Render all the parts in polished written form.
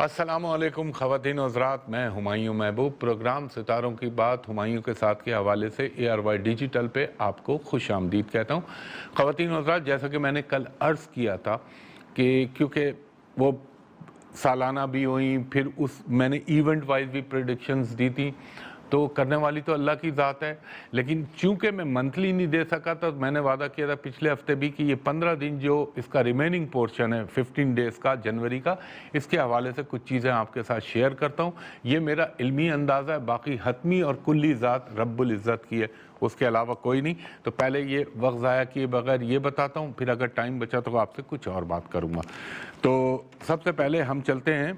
السلام علیکم خواتین و حضرات، میں ہمایوں محبوب پروگرام ستاروں کی بات ہمایوں کے ساتھ کے حوالے سے ARY ڈیجیٹل پہ آپ کو خوش آمدید کہتا ہوں۔ خواتین و حضرات، جیسا کہ میں نے کل عرض کیا تھا کہ کیونکہ وہ سالانہ بھی ہوئیں، پھر میں نے ایونٹ وائز بھی پریڈکشنز دی تھی، تو کرنے والی تو اللہ کی ذات ہے، لیکن چونکہ میں منتھلی نہیں دے سکا تو میں نے وعدہ کیا تھا پچھلے ہفتے بھی کہ یہ 15 دن جو اس کا ریمیننگ پورشن ہے 15 ڈیز کا جنوری کا، اس کے حوالے سے کچھ چیزیں آپ کے ساتھ شیئر کرتا ہوں۔ یہ میرا علمی اندازہ ہے، باقی حتمی اور کلی ذات رب العزت کی ہے، اس کے علاوہ کوئی نہیں۔ تو پہلے یہ وقت ضائع کیے بغیر یہ بتاتا ہوں، پھر اگر ٹائم بچا تو آپ سے کچھ اور بات کروں گا۔ تو سب سے پہلے ہم چلتے ہیں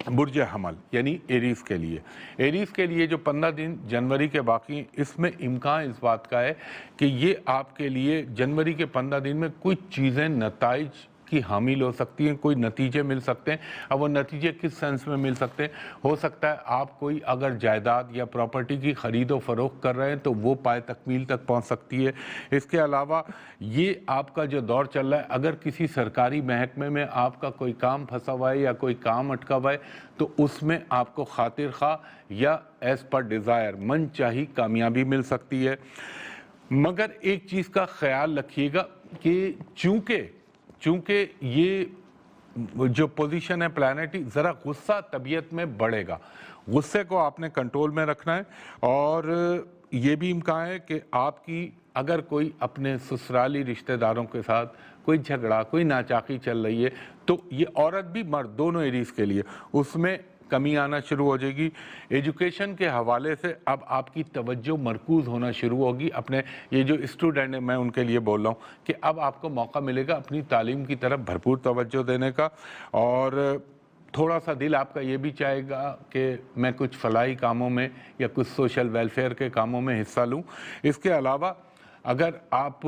برج حمل یعنی ایریز کے لیے۔ ایریز کے لیے جو 15 دن جنوری کے باقی ہیں، اس میں امکان اس بات کا ہے کہ یہ آپ کے لیے جنوری کے 15 دن میں کچھ چیزیں نتائج کی حامل ہو سکتی ہیں، کوئی نتیجے مل سکتے ہیں۔ اب وہ نتیجے کس سینس میں مل سکتے ہیں؟ ہو سکتا ہے آپ کوئی اگر جائیداد یا پراپرٹی کی خرید و فروخت کر رہے ہیں تو وہ پائے تکمیل تک پہنچ سکتی ہے۔ اس کے علاوہ یہ آپ کا جو دور چل رہا ہے، اگر کسی سرکاری محکمے میں آپ کا کوئی کام پھنسا ہوا ہے یا کوئی کام اٹکا ہوا ہے تو اس میں آپ کو خاطر خواہ یا ایز پر ڈیزائر من چاہی کامیابی مل سکتی ہے۔ مگر ایک چیز کا خیال رکھیے گا کہ چونکہ یہ جو پوزیشن ہے پلانیٹی، ذرا غصہ طبیعت میں بڑھے گا، غصے کو آپ نے کنٹرول میں رکھنا ہے۔ اور یہ بھی امکان ہے کہ آپ کی اگر کوئی اپنے سسرالی رشتہ داروں کے ساتھ کوئی جھگڑا، کوئی ناچاقی چل رہی ہے تو یہ عورت بھی مرد دونوں ایریز کے لیے اس میں کمی آنا شروع ہو جائے گی۔ ایجوکیشن کے حوالے سے اب آپ کی توجہ مرکوز ہونا شروع ہوگی اپنے یہ جو اسٹوڈنٹ ہیں، میں ان کے لیے بول رہا ہوں کہ اب آپ کو موقع ملے گا اپنی تعلیم کی طرف بھرپور توجہ دینے کا، اور تھوڑا سا دل آپ کا یہ بھی چاہے گا کہ میں کچھ فلاحی کاموں میں یا کچھ سوشل ویلفیئر کے کاموں میں حصہ لوں۔ اس کے علاوہ اگر آپ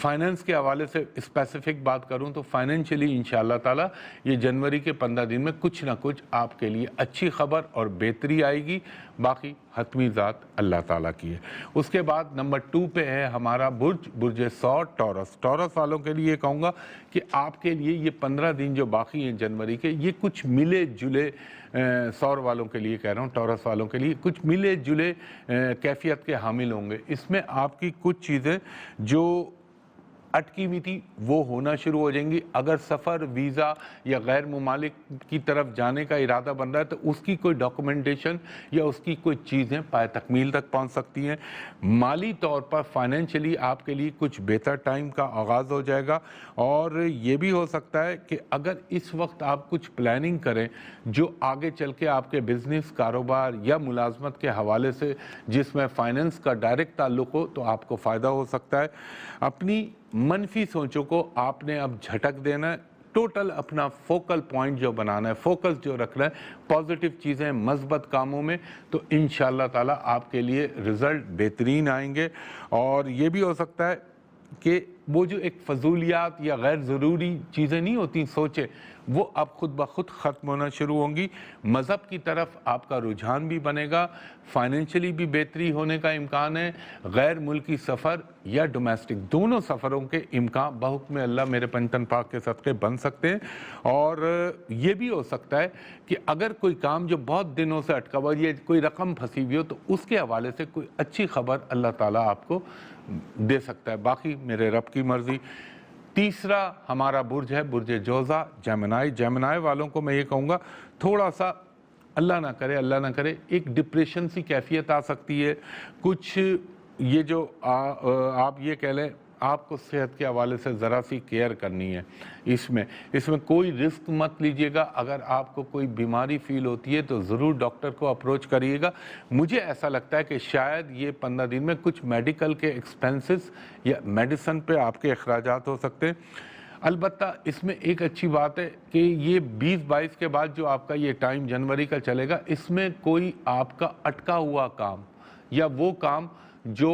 فائننس کے حوالے سے اسپیسیفک بات کروں تو فائنینشلی انشاءاللہ تعالی یہ جنوری کے 15 دن میں کچھ نہ کچھ آپ کے لیے اچھی خبر اور بہتری آئے گی، باقی حتمی ذات اللہ تعالیٰ کی ہے۔ اس کے بعد نمبر 2 پہ ہے ہمارا برج ثور ٹورس والوں کے لیے کہوں گا کہ آپ کے لیے یہ 15 دن جو باقی ہیں جنوری کے، یہ کچھ ملے جلے ثور والوں کے لیے کہہ رہا ہوں، ٹورس والوں کے لیے کچھ ملے جلے کیفیت کے حامل ہوں گے۔ اس میں آپ کی کچھ چیزیں جو اٹکی ہوئی تھی وہ ہونا شروع ہو جائیں گی۔ اگر سفر، ویزا یا غیر ممالک کی طرف جانے کا ارادہ بن رہا ہے تو اس کی کوئی ڈاکومنٹیشن یا اس کی کوئی چیزیں پائے تکمیل تک پہنچ سکتی ہیں۔ مالی طور پر فائنینشلی آپ کے لیے کچھ بہتر ٹائم کا آغاز ہو جائے گا، اور یہ بھی ہو سکتا ہے کہ اگر اس وقت آپ کچھ پلاننگ کریں جو آگے چل کے آپ کے بزنس، کاروبار یا ملازمت کے حوالے سے جس میں فائننس کا ڈائریکٹ تعلق ہو تو آپ کو فائدہ ہو سکتا ہے۔ اپنی منفی سوچوں کو آپ نے اب جھٹک دینا ہے، ٹوٹل اپنا فوکل پوائنٹ جو بنانا ہے، فوکس جو رکھنا ہے پازیٹیو چیزیں، مثبت کاموں میں، تو انشاءاللہ تعالی آپ کے لیے رزلٹ بہترین آئیں گے۔ اور یہ بھی ہو سکتا ہے کہ وہ جو ایک فضولیات یا غیر ضروری چیزیں نہیں ہوتی سوچیں، وہ اب خود بخود ختم ہونا شروع ہوں گی۔ مذہب کی طرف آپ کا رجحان بھی بنے گا، فائنینشلی بھی بہتری ہونے کا امکان ہے۔ غیر ملکی سفر یا ڈومیسٹک دونوں سفروں کے امکان بحکم اللہ میرے پنجتن پاک کے صدقے بن سکتے ہیں۔ اور یہ بھی ہو سکتا ہے کہ اگر کوئی کام جو بہت دنوں سے اٹکا ہوا یا کوئی رقم پھنسی ہوئی ہو تو اس کے حوالے سے کوئی اچھی خبر اللہ تعالیٰ آپ کو دے سکتا ہے، باقی میرے رب کی مرضی۔ تیسرا ہمارا برج ہے برج جوزا جیمنائی والوں کو میں یہ کہوں گا تھوڑا سا اللہ نہ کرے ایک ڈپریشن سی کیفیت آ سکتی ہے، کچھ یہ جو آپ یہ کہہ لیں آپ کو صحت کے حوالے سے ذرا سی کیئر کرنی ہے۔ اس میں کوئی رسک مت لیجئے گا، اگر آپ کو کوئی بیماری فیل ہوتی ہے تو ضرور ڈاکٹر کو اپروچ کریے گا۔ مجھے ایسا لگتا ہے کہ شاید یہ 15 دن میں کچھ میڈیکل کے ایکسپینسز یا میڈیسن پہ آپ کے اخراجات ہو سکتے ہیں۔ البتہ اس میں ایک اچھی بات ہے کہ یہ 20-22 کے بعد جو آپ کا یہ ٹائم جنوری کا چلے گا، اس میں کوئی آپ کا اٹکا ہوا کام یا وہ کام جو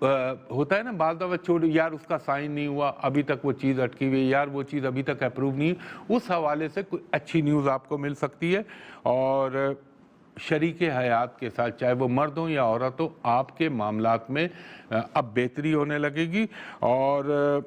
ہوتا ہے نا بعض دفعہ چھوڑ یار اس کا سائن نہیں ہوا، ابھی تک وہ چیز اٹکی ہوئی ہے، یار وہ چیز ابھی تک اپروو نہیں، اس حوالے سے کوئی اچھی نیوز آپ کو مل سکتی ہے۔ اور شریک حیات کے ساتھ چاہے وہ مرد ہوں یا عورت ہو، آپ کے معاملات میں اب بہتری ہونے لگے گی۔ اور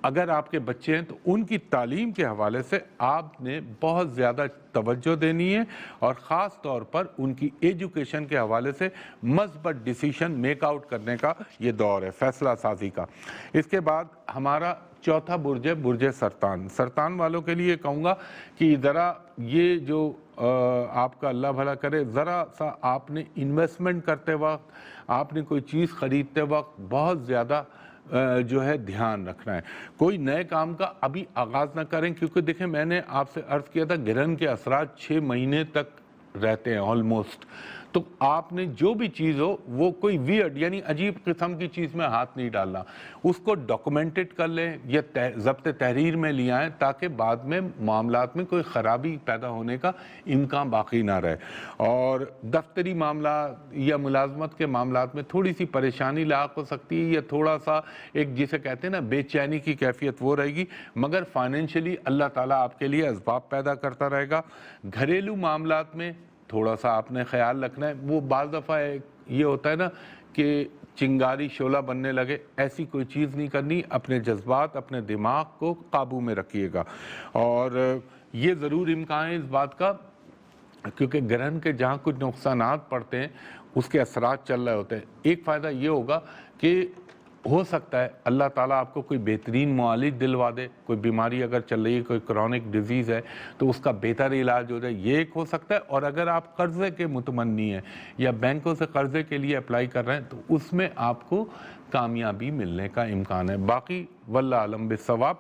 اگر آپ کے بچے ہیں تو ان کی تعلیم کے حوالے سے آپ نے بہت زیادہ توجہ دینی ہے، اور خاص طور پر ان کی ایجوکیشن کے حوالے سے مثبت ڈیسیشن میک آؤٹ کرنے کا یہ دور ہے، فیصلہ سازی کا۔ اس کے بعد ہمارا چوتھا برج ہے برج سرطان۔ سرطان والوں کے لیے کہوں گا کہ ذرا یہ جو آپ کا اللہ بھلا کرے، ذرا سا آپ نے انویسٹمنٹ کرتے وقت، آپ نے کوئی چیز خریدتے وقت بہت زیادہ جو ہے دھیان رکھنا ہے۔ کوئی نئے کام کا ابھی آغاز نہ کریں، کیونکہ دیکھیں میں نے آپ سے عرض کیا تھا گرہن کے اثرات 6 مہینے تک رہتے ہیں آلموسٹ، تو آپ نے جو بھی چیز ہو وہ کوئی ویئرڈ یعنی عجیب قسم کی چیز میں ہاتھ نہیں ڈالنا، اس کو ڈاکومنٹڈ کر لیں یا ضبط تحریر میں لے آئیں تاکہ بعد میں معاملات میں کوئی خرابی پیدا ہونے کا امکان باقی نہ رہے۔ اور دفتری معاملات یا ملازمت کے معاملات میں تھوڑی سی پریشانی لاحق ہو سکتی ہے، یا تھوڑا سا ایک جسے کہتے ہیں نا بے چینی کی کیفیت وہ رہے گی، مگر فائنینشلی اللہ تعالیٰ آپ کے لیے اسباب پیدا کرتا رہے گا۔ گھریلو معاملات میں تھوڑا سا آپ نے خیال رکھنا ہے، وہ بعض دفعہ یہ ہوتا ہے نا کہ چنگاری شعلہ بننے لگے، ایسی کوئی چیز نہیں کرنی، اپنے جذبات اپنے دماغ کو قابو میں رکھیے گا۔ اور یہ ضرور امکان ہے اس بات کا، کیونکہ گرہن کے جہاں کچھ نقصانات پڑتے ہیں اس کے اثرات چل رہے ہوتے ہیں۔ ایک فائدہ یہ ہوگا کہ ہو سکتا ہے اللہ تعالیٰ آپ کو کوئی بہترین معالج دلوا دے، کوئی بیماری اگر چل رہی ہے، کوئی کرونک ڈیزیز ہے تو اس کا بہتر علاج ہو جائے، یہ ایک ہو سکتا ہے۔ اور اگر آپ قرضے کے متمنی ہیں یا بینکوں سے قرضے کے لیے اپلائی کر رہے ہیں تو اس میں آپ کو کامیابی ملنے کا امکان ہے۔ باقی واللہ اعلم بالصواب۔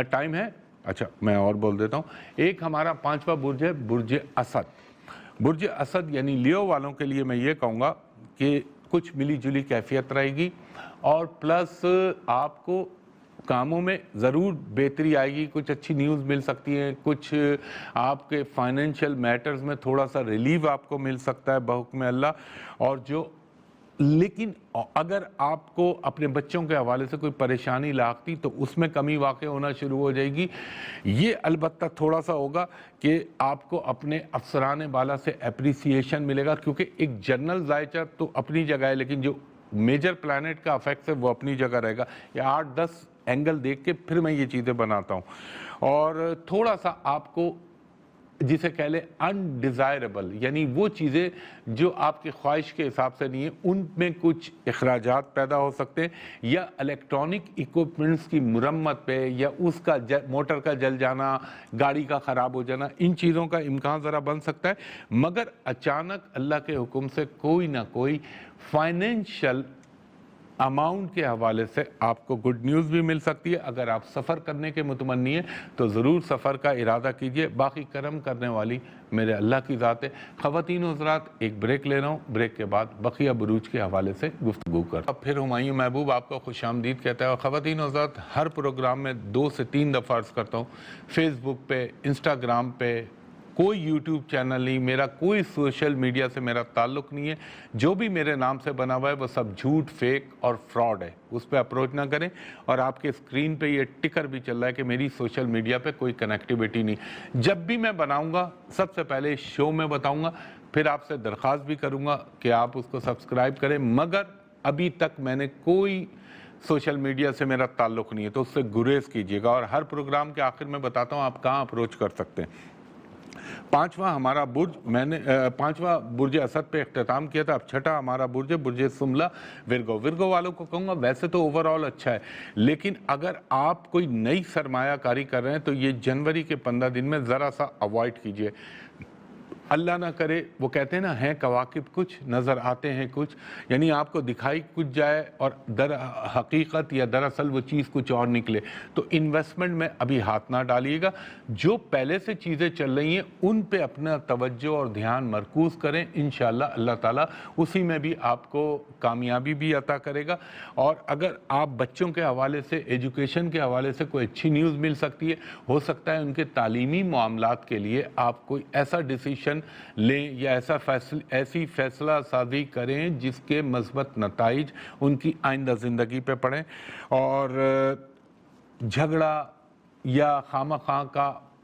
ٹائم ہے، اچھا میں اور بول دیتا ہوں۔ ایک ہمارا 5واں برج ہے برج اسد۔ برج اسد یعنی لیو والوں کے لیے میں یہ کہوں گا کہ کچھ ملی جلی کیفیت رہے گی، اور پلس آپ کو کاموں میں ضرور بہتری آئے گی، کچھ اچھی نیوز مل سکتی ہے، کچھ آپ کے فائنینشیل میٹرز میں تھوڑا سا ریلیو آپ کو مل سکتا ہے بحکم اللہ۔ اور جو لیکن اگر آپ کو اپنے بچوں کے حوالے سے کوئی پریشانی لاحقتی تو اس میں کمی واقع ہونا شروع ہو جائے گی۔ یہ البتہ تھوڑا سا ہوگا کہ آپ کو اپنے افسران بالا سے اپریسیشن ملے گا، کیونکہ ایک جنرل ذائچہ تو اپنی جگہ ہے لیکن جو میجر پلانٹ کا افیکٹ ہے وہ اپنی جگہ رہے گا۔ یا 8-10 اینگل دیکھ کے پھر میں یہ چیزیں بناتا ہوں۔ اور تھوڑا سا آپ کو جسے کہہ لیں انڈیزائربل یعنی وہ چیزیں جو آپ کی خواہش کے حساب سے نہیں ہیں، ان میں کچھ اخراجات پیدا ہو سکتے ہیں، یا الیکٹرانک ایکوپمنٹس کی مرمت پہ یا اس کا موٹر کا جل جانا، گاڑی کا خراب ہو جانا، ان چیزوں کا امکان ذرا بن سکتا ہے۔ مگر اچانک اللہ کے حکم سے کوئی نہ کوئی فائنینشل اماؤنٹ کے حوالے سے آپ کو گڈ نیوز بھی مل سکتی ہے۔ اگر آپ سفر کرنے کے متمنی ہیں تو ضرور سفر کا ارادہ کیجئے۔ باقی کرم کرنے والی میرے اللہ کی ذات ہے۔ خواتین و حضرات، ایک بریک لے رہا ہوں، بریک کے بعد بقیہ بروج کے حوالے سے گفتگو کرتا ہوں۔ اب پھر ہمایوں محبوب آپ کو خوش آمدید کہتا ہے۔ اور خواتین و حضرات، ہر پروگرام میں 2 سے 3 دفعہ عرض کرتا ہوں، فیس بک پہ، انسٹاگرام پہ کوئی یوٹیوب چینل نہیں، میرا کوئی سوشل میڈیا سے میرا تعلق نہیں ہے۔ جو بھی میرے نام سے بنا ہوا ہے وہ سب جھوٹ، فیک اور فراڈ ہے، اس پہ اپروچ نہ کریں۔ اور آپ کے اسکرین پہ یہ ٹکر بھی چل رہا ہے کہ میری سوشل میڈیا پہ کوئی کنیکٹیویٹی نہیں۔ جب بھی میں بناؤں گا سب سے پہلے شو میں بتاؤں گا، پھر آپ سے درخواست بھی کروں گا کہ آپ اس کو سبسکرائب کریں، مگر ابھی تک میں نے کوئی سوشل میڈیا سے میرا تعلق نہیں ہے، تو اس سے گریز کیجیے گا۔ اور ہر پروگرام کے آخر میں بتاتا ہوں آپ کہاں اپروچ کر سکتے ہیں۔ 5واں ہمارا برج، میں نے 5واں برج اسد پہ اختتام کیا تھا، اب 6واں ہمارا برج ہے برج سملہ ورگو۔ ورگو والوں کو کہوں گا ویسے تو اوورآل اچھا ہے، لیکن اگر آپ کوئی نئی سرمایہ کاری کر رہے ہیں تو یہ جنوری کے 15 دن میں ذرا سا اوائڈ کیجئے۔ اللہ نہ کرے، وہ کہتے ہیں نا ہیں کواکب کچھ نظر آتے ہیں کچھ، یعنی آپ کو دکھائی کچھ جائے اور در حقیقت یا دراصل وہ چیز کچھ اور نکلے، تو انویسٹمنٹ میں ابھی ہاتھ نہ ڈالیے گا۔ جو پہلے سے چیزیں چل رہی ہیں ان پہ اپنا توجہ اور دھیان مرکوز کریں، انشاءاللہ اللہ تعالیٰ اسی میں بھی آپ کو کامیابی بھی عطا کرے گا۔ اور اگر آپ بچوں کے حوالے سے، ایجوکیشن کے حوالے سے کوئی اچھی نیوز مل سکتی ہے، ہو سکتا ہے ان کے تعلیمی معاملات کے لیے آپ کوئی ایسا ڈیسیشن لیں یا ایسی فیصلہ سازی کریں جس کے مثبت نتائج ان کی آئندہ زندگی پہ پڑیں۔ اور جھگڑا یا خواہ مخواہ کا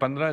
15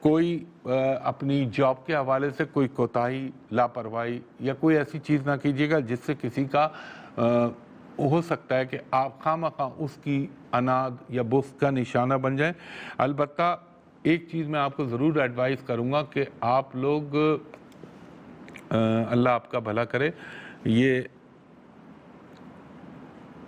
کوئی اپنی جاب کے حوالے سے کوئی کوتاہی، لاپرواہی یا کوئی ایسی چیز نہ کیجیے گا جس سے کسی کا ہو سکتا ہے کہ آپ خواہ اس کی عناد یا بغض کا نشانہ بن جائیں۔ البتہ ایک چیز میں آپ کو ضرور ایڈوائز کروں گا کہ آپ لوگ، اللہ آپ کا بھلا کرے، یہ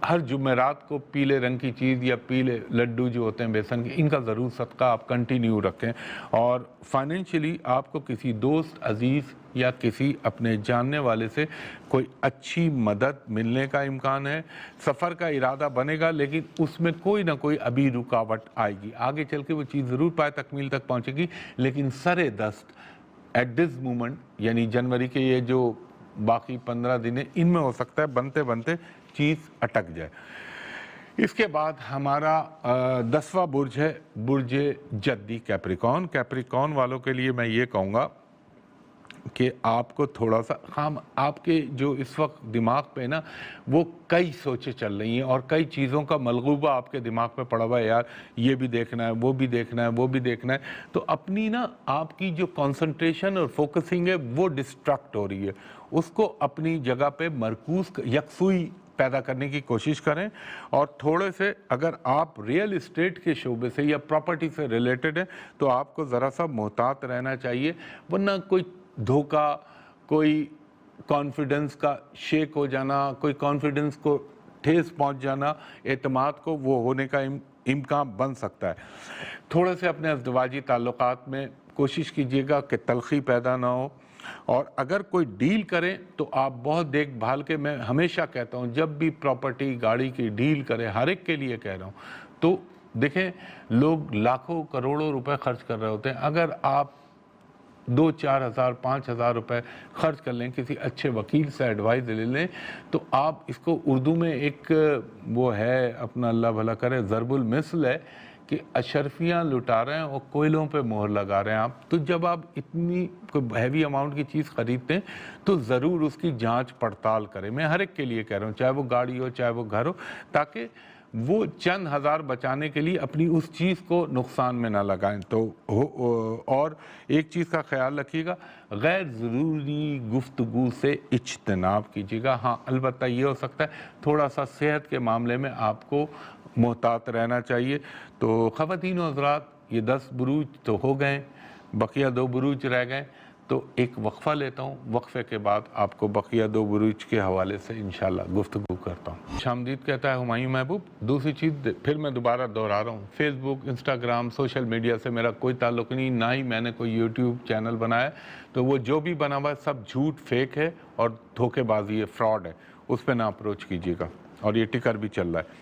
ہر جمعرات کو پیلے رنگ کی چیز یا پیلے لڈو جو ہوتے ہیں بیسن کے، ان کا ضرور صدقہ آپ کنٹینیو رکھیں۔ اور فائنینشلی آپ کو کسی دوست عزیز یا کسی اپنے جاننے والے سے کوئی اچھی مدد ملنے کا امکان ہے۔ سفر کا ارادہ بنے گا لیکن اس میں کوئی نہ کوئی ابھی رکاوٹ آئے گی، آگے چل کے وہ چیز ضرور پائے تکمیل تک پہنچے گی، لیکن سر دست ایٹ دس مومنٹ، یعنی جنوری کے یہ جو باقی 15 دن ہیں، ان میں ہو سکتا ہے بنتے بنتے چیز اٹک جائے۔ اس کے بعد ہمارا 10واں برج ہے برج جدی کیپریکون۔ کیپریکون والوں کے لیے میں یہ کہوں گا کہ آپ کو تھوڑا سا آپ کے جو اس وقت دماغ پہ نا وہ کئی سوچیں چل رہی ہیں اور کئی چیزوں کا ملغوبہ آپ کے دماغ پہ پڑا ہوا ہے، یار یہ بھی دیکھنا ہے، وہ بھی دیکھنا ہے، وہ بھی دیکھنا ہے، تو اپنی نا آپ کی جو کنسنٹریشن اور فوکسنگ ہے وہ ڈسٹریکٹ ہو رہی ہے، اس کو اپنی جگہ پہ مرکوز یکسوئی پیدا کرنے کی کوشش کریں۔ اور تھوڑے سے اگر آپ ریئل اسٹیٹ کے شعبے سے یا پراپرٹی سے ریلیٹڈ ہیں تو آپ کو ذرا سا محتاط رہنا چاہیے، ورنہ کوئی دھوکہ، کوئی کانفیڈنس کا شیک ہو جانا، کوئی کانفیڈنس کو ٹھیس پہنچ جانا، اعتماد کو وہ ہونے کا امکان بن سکتا ہے۔ تھوڑے سے اپنے ازدواجی تعلقات میں کوشش کیجیے گا کہ تلخی پیدا نہ ہو، اور اگر کوئی ڈیل کریں تو آپ بہت دیکھ بھال کے، میں ہمیشہ کہتا ہوں جب بھی پراپرٹی گاڑی کی ڈیل کریں، ہر ایک کے لیے کہہ رہا ہوں، تو دیکھیں لوگ لاکھوں کروڑوں روپے خرچ کر رہے ہوتے ہیں، اگر آپ 2-4 ہزار 5 ہزار روپے خرچ کر لیں، کسی اچھے وکیل سے ایڈوائز لے لیں، تو آپ اس کو اردو میں ایک وہ ہے اپنا اللہ بھلا کرے ضرب المثل ہے کہ اشرفیاں لٹا رہے ہیں اور کوئلوں پہ مہر لگا رہے ہیں آپ۔ تو جب آپ اتنی کوئی ہیوی اماؤنٹ کی چیز خریدتے ہیں تو ضرور اس کی جانچ پڑتال کریں، میں ہر ایک کے لیے کہہ رہا ہوں، چاہے وہ گاڑی ہو چاہے وہ گھر ہو، تاکہ وہ چند ہزار بچانے کے لیے اپنی اس چیز کو نقصان میں نہ لگائیں۔ تو اور ایک چیز کا خیال رکھیے گا، غیر ضروری گفتگو سے اجتناب کیجیے گا۔ ہاں البتہ یہ ہو سکتا ہے تھوڑا سا صحت کے معاملے میں آپ کو محتاط رہنا چاہیے۔ تو خواتین و حضرات، یہ 10 بروج تو ہو گئے، بقیہ 2 بروج رہ گئے، تو ایک وقفہ لیتا ہوں، وقفے کے بعد آپ کو بقیہ 2 بروج کے حوالے سے انشاءاللہ گفتگو کرتا ہوں۔ خوش آمدید کہتا ہے ہمایوں محبوب۔ دوسری چیز پھر میں دوبارہ دہرا رہا ہوں، فیس بک، انسٹاگرام، سوشل میڈیا سے میرا کوئی تعلق نہیں، نہ ہی میں نے کوئی یوٹیوب چینل بنایا، تو وہ جو بھی بنا ہوا ہے سب جھوٹ، فیک ہے اور دھوکے بازی ہے، فراڈ ہے، اس پہ نہ اپروچ کیجیے گا۔ اور یہ ٹکر بھی چل رہا ہے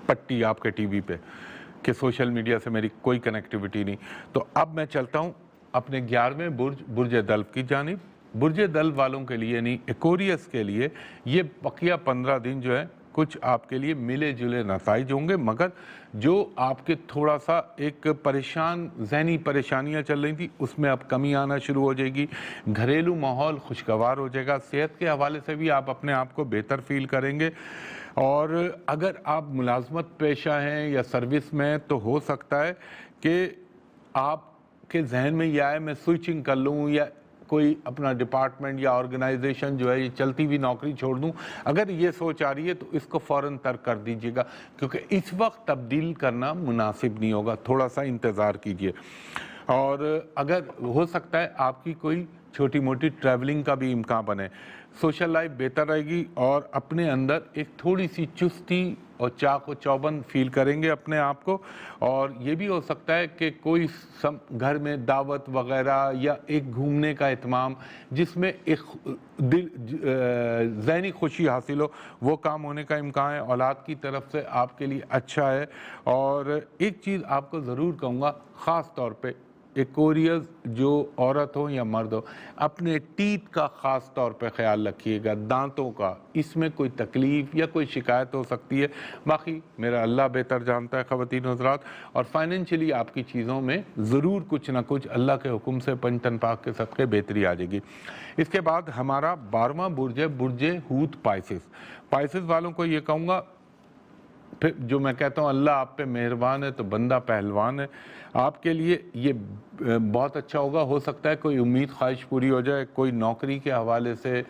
پٹی آپ کے ٹی وی پہ کہ سوشل میڈیا سے میری کوئی کنیکٹیوٹی نہیں۔ تو اب میں چلتا ہوں اپنے 11ویں برج، برج دلو کی جانب۔ برج دلو والوں کے لیے نہیں، ایکوریس کے لیے یہ بقیہ 15 دن جو ہے کچھ آپ کے لیے ملے جلے نتائج ہوں گے، مگر جو آپ کے تھوڑا سا ایک ذہنی پریشانیاں چل رہی تھیں اس میں اب کمی آنا شروع ہو جائے گی، گھریلو ماحول خوشگوار ہو جائے گا، صحت کے حوالے سے بھی آپ اپنے آپ کو بہتر فیل کریں گے۔ اور اگر آپ ملازمت پیشہ ہیں یا سروس میں تو ہو سکتا ہے کہ آپ کے ذہن میں یہ آئے میں سوئچنگ کر لوں یا کوئی اپنا ڈپارٹمنٹ یا آرگنائزیشن جو ہے یہ چلتی ہوئی نوکری چھوڑ دوں۔ اگر یہ سوچ آ رہی ہے تو اس کو فوراً ترک کر دیجیے گا، کیونکہ اس وقت تبدیل کرنا مناسب نہیں ہوگا، تھوڑا سا انتظار کیجیے۔ اور اگر ہو سکتا ہے آپ کی کوئی چھوٹی موٹی ٹریولنگ کا بھی امکان بنے، سوشل لائف بہتر رہے گی اور اپنے اندر ایک تھوڑی سی چستی اور چاق و چوبند فیل کریں گے اپنے آپ کو۔ اور یہ بھی ہو سکتا ہے کہ کوئی گھر میں دعوت وغیرہ یا ایک گھومنے کا اہتمام جس میں ایک ذہنی خوشی حاصل ہو، وہ کام ہونے کا امکان ہے، اولاد کی طرف سے آپ کے لیے اچھا ہے۔ اور ایک چیز آپ کو ضرور کہوں گا، خاص طور پہ ایکوریس جو عورت ہو یا مرد ہو، اپنے ٹیتھ کا خاص طور پہ خیال رکھیے گا، دانتوں کا، اس میں کوئی تکلیف یا کوئی شکایت ہو سکتی ہے، باقی میرا اللہ بہتر جانتا ہے خواتین و حضرات۔ اور فائنینشلی آپ کی چیزوں میں ضرور کچھ نہ کچھ اللہ کے حکم سے پنجتن پاک کے صدقے بہتری آ جائے گی۔ اس کے بعد ہمارا 12واں برج ہے برج حوت پائسس۔ پائسس والوں کو یہ کہوں گا پھر جو میں کہتا ہوں اللہ آپ پہ مہربان ہے تو بندہ پہلوان ہے، آپ کے لیے یہ بہت اچھا ہوگا. ہو سکتا ہے کوئی امید خواہش پوری ہو جائے، کوئی نوکری کے حوالے سے،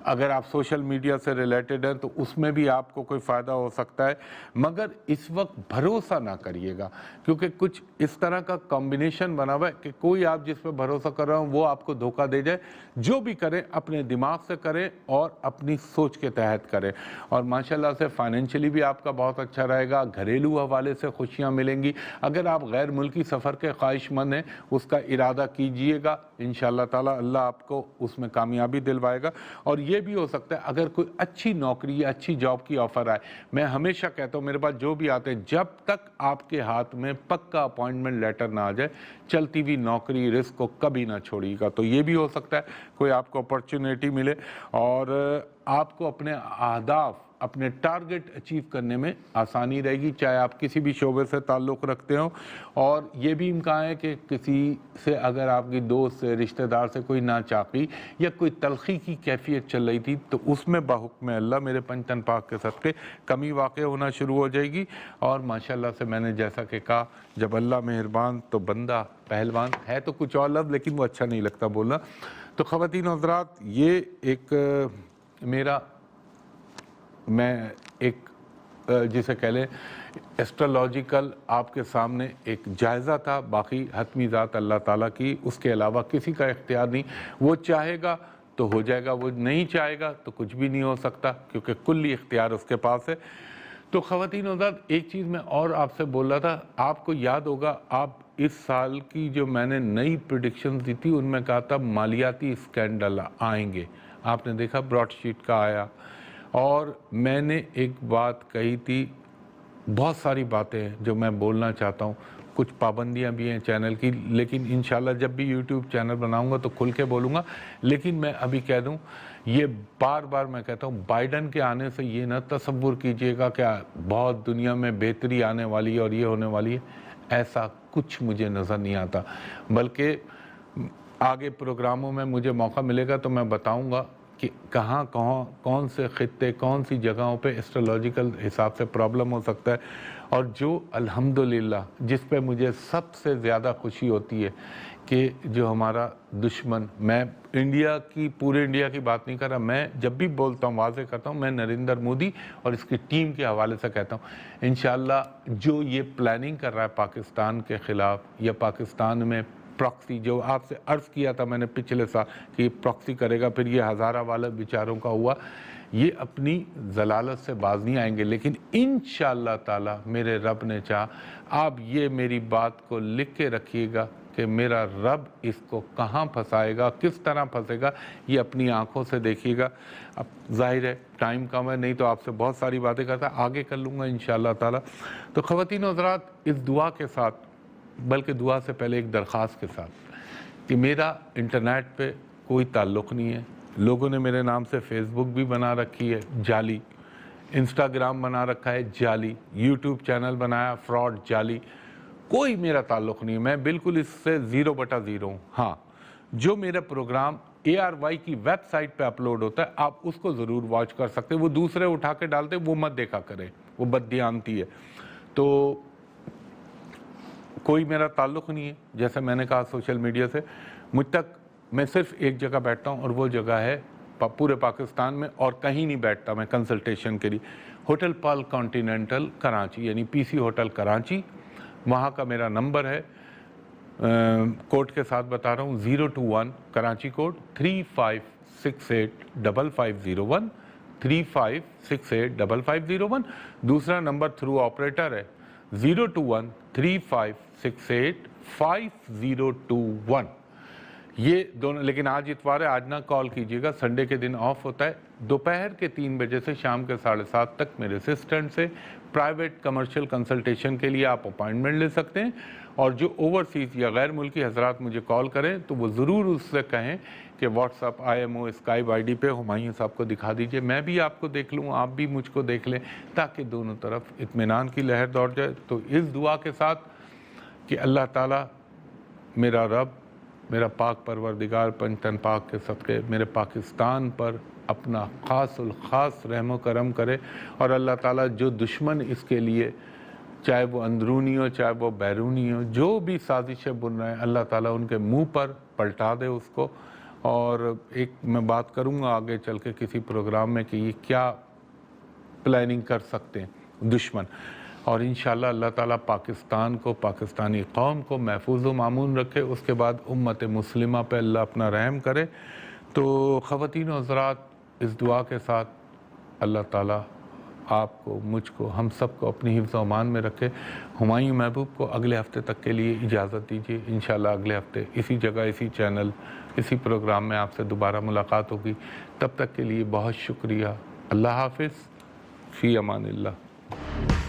اگر آپ سوشل میڈیا سے ریلیٹڈ ہیں تو اس میں بھی آپ کو کوئی فائدہ ہو سکتا ہے. مگر اس وقت بھروسہ نہ کریے گا، کیونکہ کچھ اس طرح کا کمبینیشن بنا ہوا ہے کہ کوئی آپ جس پہ بھروسہ کر رہا ہوں وہ آپ کو دھوکہ دے جائے. جو بھی کریں اپنے دماغ سے کریں اور اپنی سوچ کے تحت کریں. اور ماشاءاللہ سے فائنینشلی بھی آپ کا بہت اچھا رہے گا، گھریلو حوالے سے خوشیاں ملیں گی. اگر آپ غیر ملکی سفر کے خواہش مند ہیں اس کا ارادہ کیجئے گا، انشاءاللہ تعالی اللہ آپ کو اس میں کامیابی دلوائے گا. اور یہ بھی ہو سکتا ہے اگر کوئی اچھی نوکری یا اچھی جاب کی آفر آئے، میں ہمیشہ کہتا ہوں میرے پاس جو بھی آتے ہیں، جب تک آپ کے ہاتھ میں پکا اپوائنٹمنٹ لیٹر نہ آ جائے چلتی ہوئی نوکری رزق کو کبھی نہ چھوڑیے گا. تو یہ بھی ہو سکتا ہے کوئی آپ کو اپرچونیٹی ملے اور آپ کو اپنے اہداف، اپنے ٹارگٹ اچیو کرنے میں آسانی رہے گی، چاہے آپ کسی بھی شعبے سے تعلق رکھتے ہوں. اور یہ بھی امکان ہے کہ کسی سے اگر آپ کی دوست سے، رشتہ دار سے کوئی ناچاقی یا کوئی تلخی کی کیفیت چل رہی تھی تو اس میں بحکم اللہ میرے پنجتن پاک کے صدقے کمی واقع ہونا شروع ہو جائے گی. اور ماشاءاللہ سے میں نے جیسا کہ کہا، جب اللہ مہربان تو بندہ پہلوان ہے. تو کچھ اور لفظ لیکن وہ اچھا نہیں لگتا بولنا. تو خواتین و حضرات، یہ ایک میں ایک جسے کہہ لیں ایسٹرولوجیکل آپ کے سامنے ایک جائزہ تھا. باقی حتمی ذات اللہ تعالیٰ کی، اس کے علاوہ کسی کا اختیار نہیں. وہ چاہے گا تو ہو جائے گا، وہ نہیں چاہے گا تو کچھ بھی نہیں ہو سکتا، کیونکہ کلی اختیار اس کے پاس ہے. تو خواتین و حضرات، ایک چیز میں اور آپ سے بول رہا تھا، آپ کو یاد ہوگا آپ اس سال کی جو میں نے نئی پریڈکشنز دی تھی ان میں کہا تھا مالیاتی اسکینڈل آئیں گے. آپ نے دیکھا براڈ شیٹ کا آیا. اور میں نے ایک بات کہی تھی، بہت ساری باتیں ہیں جو میں بولنا چاہتا ہوں، کچھ پابندیاں بھی ہیں چینل کی، لیکن انشاءاللہ جب بھی یوٹیوب چینل بناؤں گا تو کھل کے بولوں گا. لیکن میں ابھی کہہ دوں، یہ بار بار میں کہتا ہوں، بائیڈن کے آنے سے یہ نہ تصور کیجئے گا کہ بہت دنیا میں بہتری آنے والی ہے اور یہ ہونے والی ہے. ایسا کچھ مجھے نظر نہیں آتا، بلکہ آگے پروگراموں میں مجھے موقع ملے گا تو میں بتاؤں گا کہ کہاں کون سے خطے، کون سی جگہوں پہ ایسٹرولوجیکل حساب سے پرابلم ہو سکتا ہے. اور جو الحمدللہ جس پہ مجھے سب سے زیادہ خوشی ہوتی ہے کہ جو ہمارا دشمن، میں انڈیا کی، پورے انڈیا کی بات نہیں کر رہا، میں جب بھی بولتا ہوں واضح کرتا ہوں، میں نریندر مودی اور اس کی ٹیم کے حوالے سے کہتا ہوں انشاءاللہ جو یہ پلاننگ کر رہا ہے پاکستان کے خلاف یا پاکستان میں پراکسی، جو آپ سے عرض کیا تھا میں نے پچھلے سال کہ یہ پراکسی کرے گا، پھر یہ ہزارہ والا بیچاروں کا ہوا، یہ اپنی ضلالت سے باز نہیں آئیں گے. لیکن انشاءاللہ تعالی میرے رب نے چاہا، آپ یہ میری بات کو لکھ کے رکھیے گا کہ میرا رب اس کو کہاں پھنسائے گا، کس طرح پھنسے گا، یہ اپنی آنکھوں سے دیکھیے گا. اب ظاہر ہے ٹائم کم ہے، نہیں تو آپ سے بہت ساری باتیں کرتا، آگے کر لوں گا انشاءاللہ تعالی. تو خواتین و حضرات، اس دعا کے ساتھ، بلکہ دعا سے پہلے ایک درخواست کے ساتھ، کہ میرا انٹرنیٹ پہ کوئی تعلق نہیں ہے. لوگوں نے میرے نام سے فیس بک بھی بنا رکھی ہے جعلی، انسٹاگرام بنا رکھا ہے جعلی، یوٹیوب چینل بنایا فراڈ جعلی. کوئی میرا تعلق نہیں ہے، میں بالکل اس سے 0/0 ہوں. ہاں، جو میرا پروگرام ARY کی ویب سائٹ پہ اپلوڈ ہوتا ہے آپ اس کو ضرور واچ کر سکتے ہیں. وہ دوسرے اٹھا کے ڈالتے وہ مت دیکھا کرے، وہ بددیانتی ہے. تو کوئی میرا تعلق نہیں ہے، جیسے میں نے کہا سوشل میڈیا سے. مجھ تک میں صرف ایک جگہ بیٹھتا ہوں اور وہ جگہ ہے پورے پاکستان میں، اور کہیں نہیں بیٹھتا میں کنسلٹیشن کے لیے. ہوٹل پال کانٹیننٹل کراچی، یعنی PC ہوٹل کراچی. وہاں کا میرا نمبر ہے، کوڈ کے ساتھ بتا رہا ہوں، 021 کراچی کوڈ 35685501 35685501. دوسرا نمبر تھرو آپریٹر ہے 021 35685021. یہ دونوں، لیکن آج اتوار ہے، آج نہ کال کیجیے گا، سنڈے کے دن آف ہوتا ہے. دوپہر کے 3 بجے سے شام کے 7:30 تک میرے اسسٹنٹ سے پرائیویٹ کمرشل کنسلٹیشن کے لیے آپ اپائنٹمنٹ لے سکتے ہیں. اور جو اوورسیز یا غیر ملکی حضرات مجھے کال کریں تو وہ ضرور اس سے کہیں کہ what's app IMO Skype ID پہ ہمایوں صاحب کو دکھا دیجئے، میں بھی آپ کو دیکھ لوں، آپ بھی مجھ کو دیکھ لیں، تاکہ دونوں طرف اطمینان کی لہر دوڑ جائے. تو اس دعا کے ساتھ کہ اللہ تعالیٰ میرا رب میرا پاک پروردگار پنجتن پاک کے صدقے میرے پاکستان پر اپنا خاص الخاص رحم و کرم کرے، اور اللہ تعالیٰ جو دشمن اس کے لیے، چاہے وہ اندرونی ہو چاہے وہ بیرونی ہو، جو بھی سازشیں بن رہے ہیں، اللہ تعالیٰ ان کے منہ پر پلٹا دے اس کو۔ اور ایک میں بات کروں گا آگے چل کے کسی پروگرام میں کہ یہ کیا پلاننگ کر سکتے ہیں دشمن، اور انشاءاللہ اللہ تعالیٰ پاکستان کو، پاکستانی قوم کو محفوظ و مامون رکھے، اس کے بعد امت مسلمہ پہ اللہ اپنا رحم کرے۔ تو خواتین و حضرات، اس دعا کے ساتھ اللہ تعالیٰ آپ کو، مجھ کو، ہم سب کو اپنی حفظ و امان میں رکھے۔ ہمایوں محبوب کو اگلے ہفتے تک کے لیے اجازت دیجیے، انشاءاللہ اگلے ہفتے اسی جگہ، اسی چینل، اسی پروگرام میں آپ سے دوبارہ ملاقات ہوگی۔ تب تک کے لیے بہت شکریہ۔ اللہ حافظ، فی امان اللہ۔